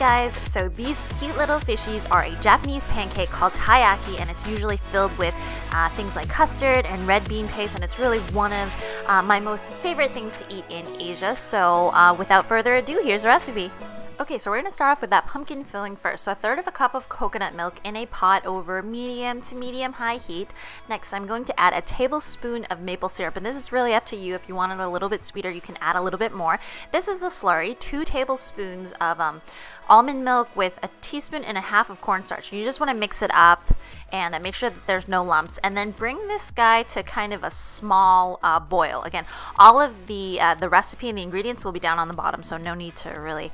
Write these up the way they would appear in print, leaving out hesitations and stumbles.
guys, so these cute little fishies are a Japanese pancake called taiyaki, and it's usually filled with things like custard and red bean paste, and it's really one of my most favorite things to eat in Asia. So without further ado, here's the recipe. Okay, so we're going to start off with that pumpkin filling first. So 1/3 of a cup of coconut milk in a pot over medium to medium-high heat. Next, I'm going to add a tablespoon of maple syrup, and this is really up to you. If you want it a little bit sweeter, you can add a little bit more. This is the slurry, 2 tablespoons of almond milk with 1.5 teaspoons of cornstarch. You just want to mix it up and make sure that there's no lumps, and then bring this guy to kind of a small boil. Again, all of the recipe and the ingredients will be down on the bottom, so no need to really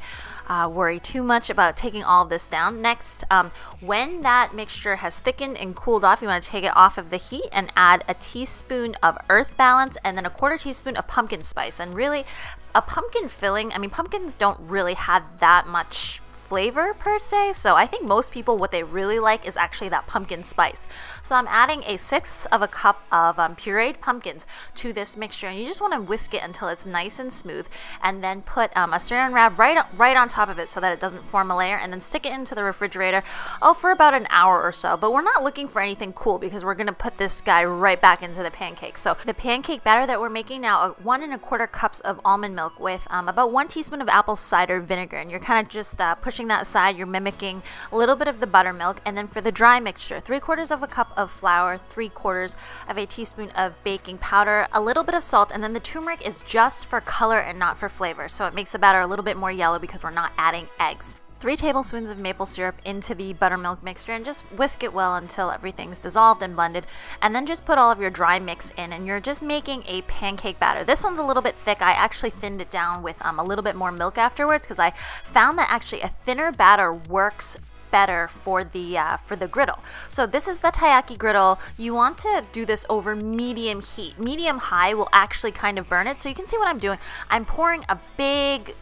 worry too much about taking all of this down. Next, when that mixture has thickened and cooled off, you want to take it off of the heat and add 1 teaspoon of earth balance and then 1/4 teaspoon of pumpkin spice. And really, a pumpkin filling, I mean, pumpkins don't really have that much flavor per se, so I think most people, what they really like is actually that pumpkin spice. So I'm adding 1/6 of a cup of pureed pumpkins to this mixture, and you just want to whisk it until it's nice and smooth, and then put a saran wrap right on top of it so that it doesn't form a layer, and then stick it into the refrigerator for about an hour or so. But we're not looking for anything cool because we're going to put this guy right back into the pancake. So the pancake batter that we're making now, 1 1/4 cups of almond milk with about 1 teaspoon of apple cider vinegar, and you're kind of just pushing that aside. You're mimicking a little bit of the buttermilk. And then for the dry mixture, 3/4 of a cup of flour, 3/4 of a teaspoon of baking powder, a little bit of salt, and then the turmeric is just for color and not for flavor, so it makes the batter a little bit more yellow because we're not adding eggs. 3 tablespoons of maple syrup into the buttermilk mixture, and just whisk it well until everything's dissolved and blended, and then just put all of your dry mix in, and you're just making a pancake batter. This one's a little bit thick. I actually thinned it down with a little bit more milk afterwards because I found that actually a thinner batter works better for the griddle. So this is the taiyaki griddle. You want to do this over medium heat. Medium high will actually kind of burn it. So you can see what I'm doing. I'm pouring a big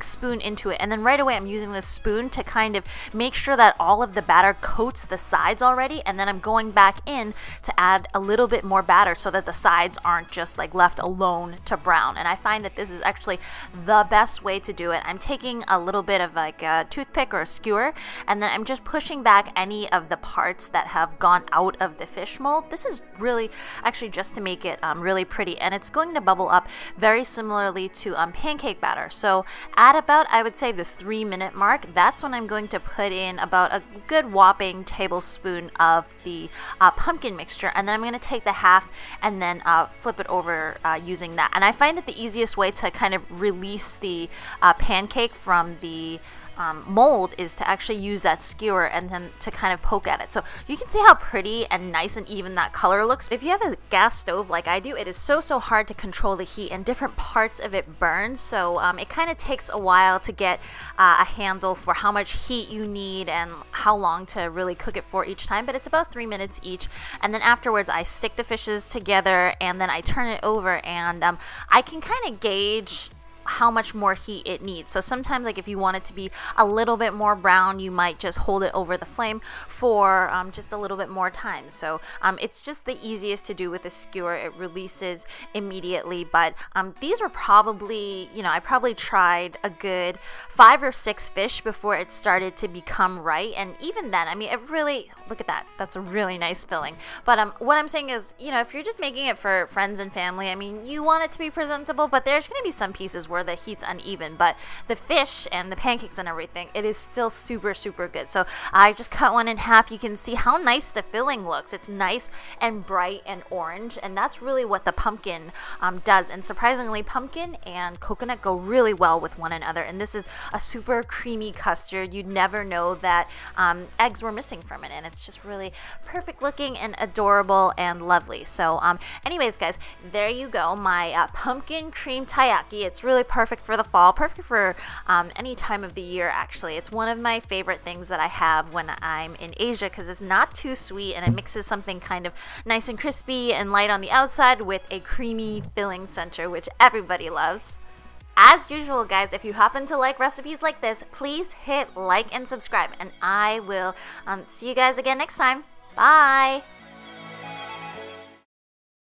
spoon into it, and then right away I'm using this spoon to kind of make sure that all of the batter coats the sides already, and then I'm going back in to add a little bit more batter so that the sides aren't just like left alone to brown. And I find that this is actually the best way to do it. I'm taking a little bit of like a toothpick or a skewer, and then I'm just pushing back any of the parts that have gone out of the fish mold. This is really actually just to make it really pretty, and it's going to bubble up very similarly to pancake batter. So at about, I would say, the 3-minute mark, that's when I'm going to put in about a good whopping tablespoon of the pumpkin mixture, and then I'm going to take the half and then flip it over using that. And I find that the easiest way to kind of release the pancake from the mold is to actually use that skewer and then to kind of poke at it. So you can see how pretty and nice and even that color looks. If you have a gas stove like I do, it is so hard to control the heat, and different parts of it burn. So it kind of takes a while to get a handle for how much heat you need and how long to really cook it for each time, but it's about 3 minutes each. And then afterwards I stick the fishes together, and then I turn it over, and I can kind of gauge how much more heat it needs. So sometimes, like if you want it to be a little bit more brown, you might just hold it over the flame for just a little bit more time. So it's just the easiest to do with a skewer. It releases immediately. But these were probably, you know, I probably tried a good 5 or 6 fish before it started to become right. And even then, I mean, it really, look at that. That's a really nice filling. But what I'm saying is, you know, if you're just making it for friends and family, I mean, you want it to be presentable, but there's going to be some pieces where the heat's uneven, but the fish and the pancakes and everything, it is still super good. So I just cut one in half. You can see how nice the filling looks. It's nice and bright and orange, and that's really what the pumpkin does. And surprisingly, pumpkin and coconut go really well with one another, and this is a super creamy custard. You'd never know that eggs were missing from it, and it's just really perfect looking and adorable and lovely. So anyways guys, there you go, my pumpkin cream taiyaki. It's really perfect for the fall, perfect for any time of the year actually. It's one of my favorite things that I have when I'm in Asia because it's not too sweet, and it mixes something kind of nice and crispy and light on the outside with a creamy filling center, which everybody loves. As usual guys, if you happen to like recipes like this, please hit like and subscribe, and I will see you guys again next time. Bye!